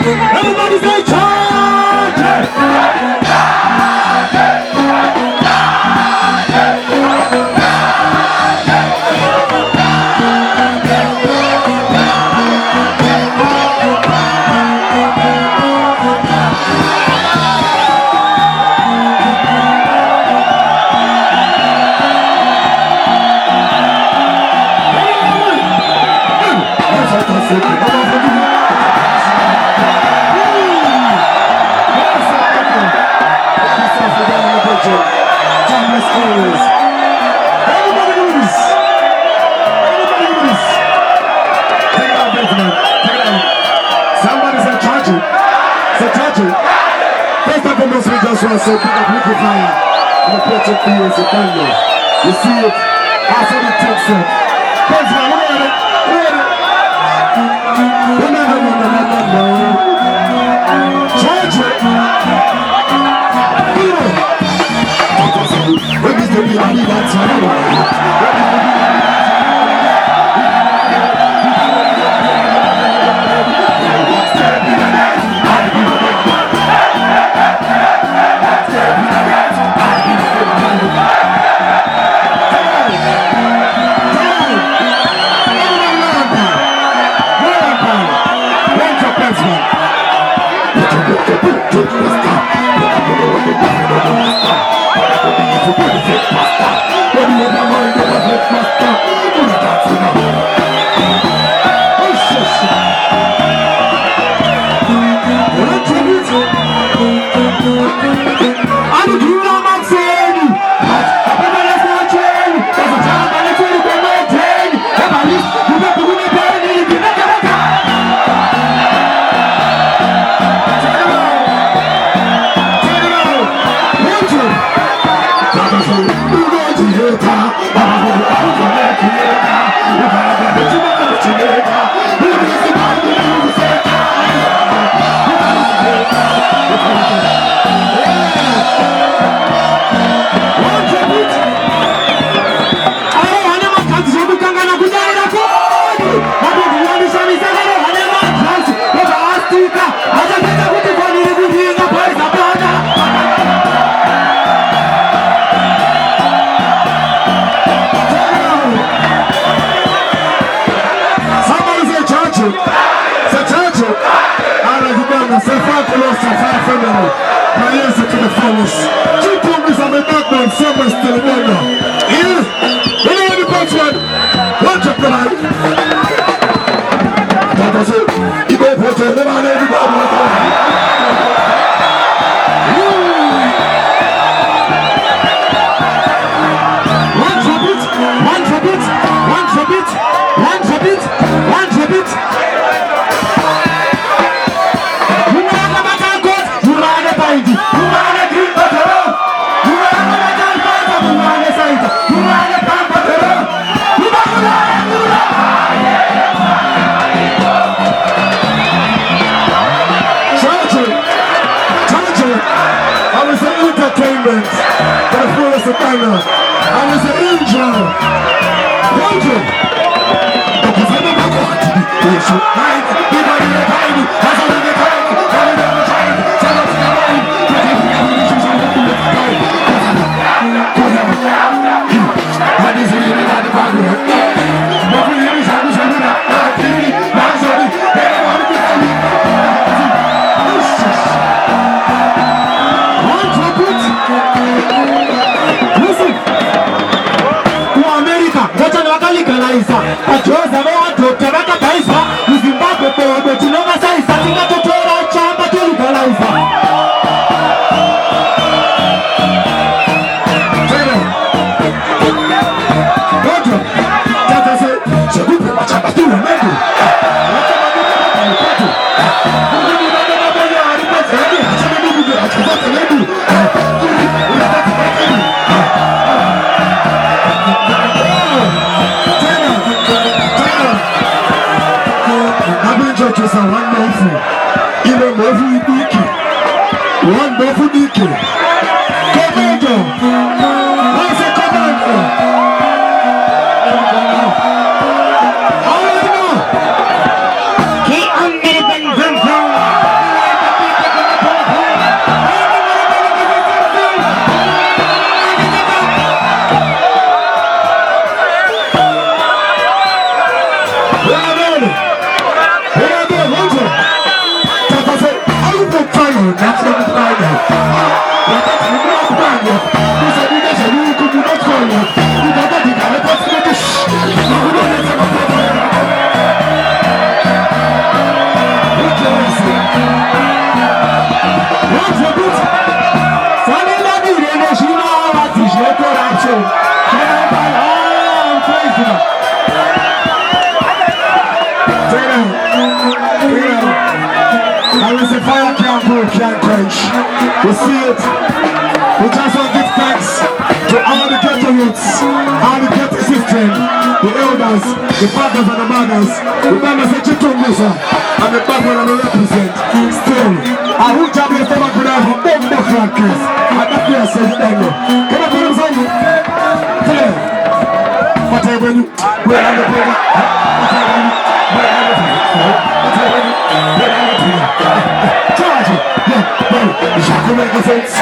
Everybody say charge! So pick up Ricky Fire and put it for you as a thunder. You see it? That's what it takes it. Thanks man, look at it. Charge it. When is the real I need that time? soon. Crazy. I will say fire can't break, can't quench. We see it. We just want to give thanks to all the ghetto youths, all the ghetto system, the elders, the fathers and the mothers. Remember, say Chitungusa, and the back when I represent. Still, I will job you for my good have a bomb crackers. And that place says, thank you. Can I put them on you? Clear. Whatever you, we're on the program. Whatever you, we're on the program. Whatever you, we're on the program. Charge it. Yeah, well, Jacques make the sense.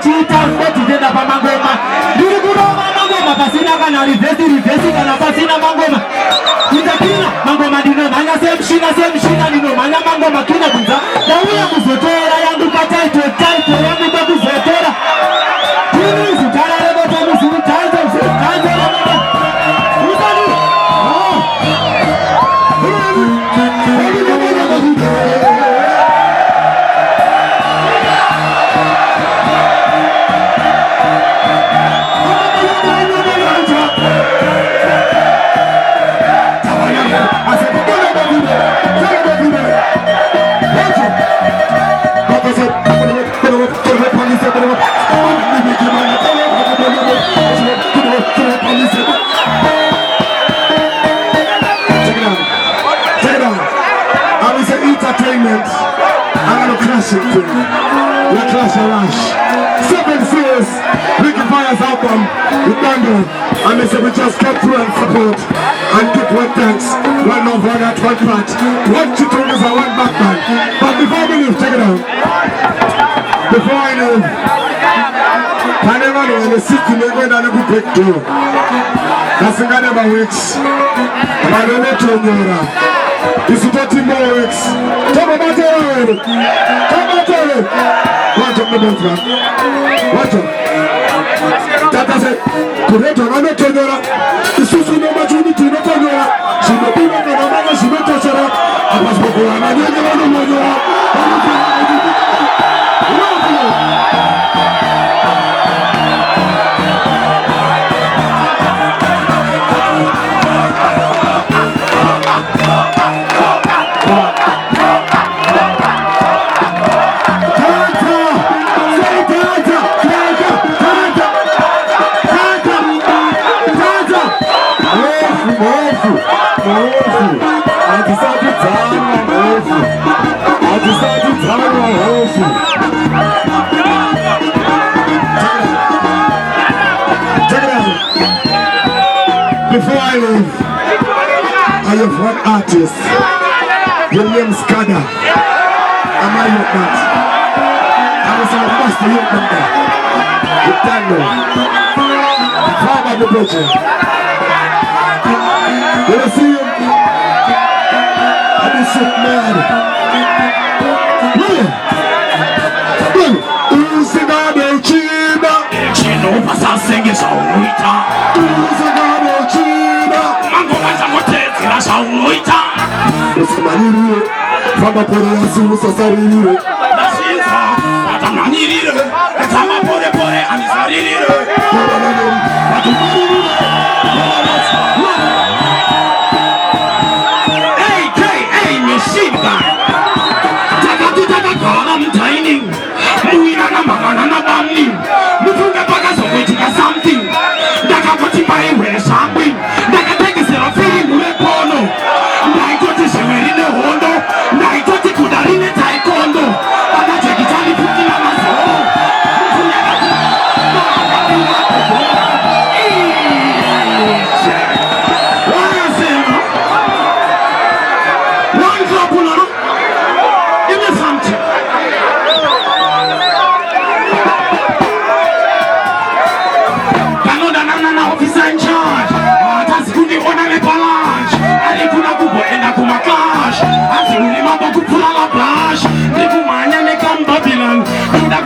Chita, betizenda pa mangoma. Ndiri kuroma mangoma pasina kana reverse kana pasina mangoma. Nitakina mangoma dino manya semshina dino manya mangoma kina kunza. Dawia kuzotera yangu kataito yangu bakuzotera. Kini sutara lebo tamu sutara lebo. Usani. Entertainment, I'm gonna crash it too. We'll clash a rush. 7 Seals, Ricky Fire's album, we done it. And they say we just kept through and support and give one thanks, one love, one at one part. One Chitungusa and one Batman. But before we leave, check it out. Before I leave, I never know when the city may go down a good breakthrough. That's the guy never works. But I don't know to this is what Timbo works. Come on, Mateo. Come on, Mateo. Watch up the boat, man. Watch up. Tata said, Kureto, I'm not telling you. This is no majority, no Tonora. She may be like a mother, she may touch her up. I was before I'm not going to Before I leave, I have one artist, William Skada. Am I your that? I was our master youth member. The Tango. Father the Bridget. When I see him, I be so mad. Usigado China. Chino pasa senge saurita. Usigado China. Mango maza motezi la saurita. Usimaniri. Fama pore yasu sasariri. Nasiza. Atamaniri. Etama pore pore anisariri. Hey, machine gun. Taka I'm tiny. Muina na magana na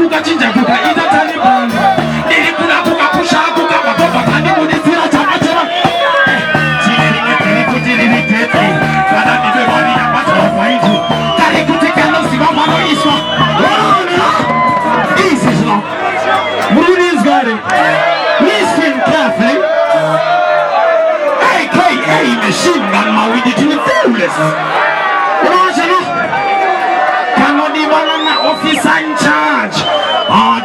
kukachinja kukaita Taliban. Nilikula kukapusha kukamagoba kandi kudisira chama chama. Chilirikete kana nibeboni ya macho faiji. Kari kutikana simamano iswa. Easy slow. Mrudi's got it. Listen carefully. AKA machine gun mawidi to the fearless. Officer in charge.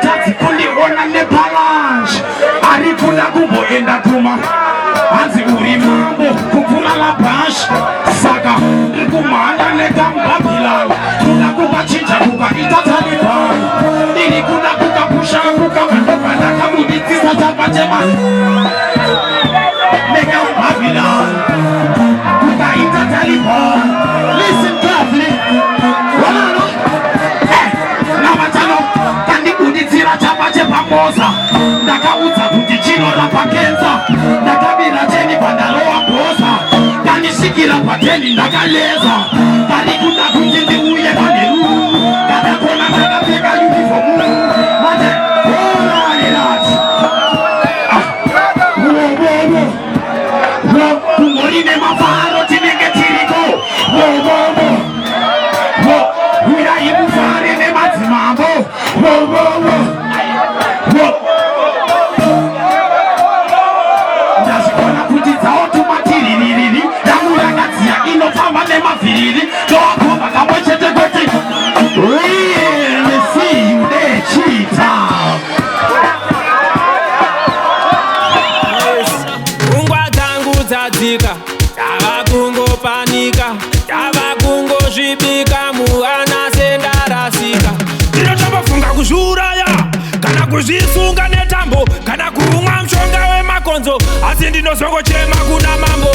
That's only one and the palace. Arikuna kubo enda kuma. Anzi uri mambo kukula la bash. Saga kumanda nega Babylon. Kuna kuka chinja kuka ita Taliban. Ili kuna kuka pusha kuka mandopanda kabuditi sa tapajema. Nega Babylon. Kuka ita Taliban. Listen carefully. Walano. Pamoza ndakauza kuti chino rapakenza ndakabira cheni pandalowa bosa kanishikira pateni ndakaleza karikuda kuti ndiuye paneru kadakona ndakapfeka uniform mate orarerati kumorine mafaro tinenge tiriko uyaimufare nemadzimambo ndazvikona kuti dzaotumatiririri damurangadzia inofamba nemaviriri toakomba kamwe chete kwete nesiudechita pfungwa dzangu dzadzika tava kungopanika tava kungozvibika muana sendarasika ndinotambofunga kuzviuraya kana kuzvisunga netambo kana kumwa mushonga wemakonzo asi ndinozongochema kuna mambo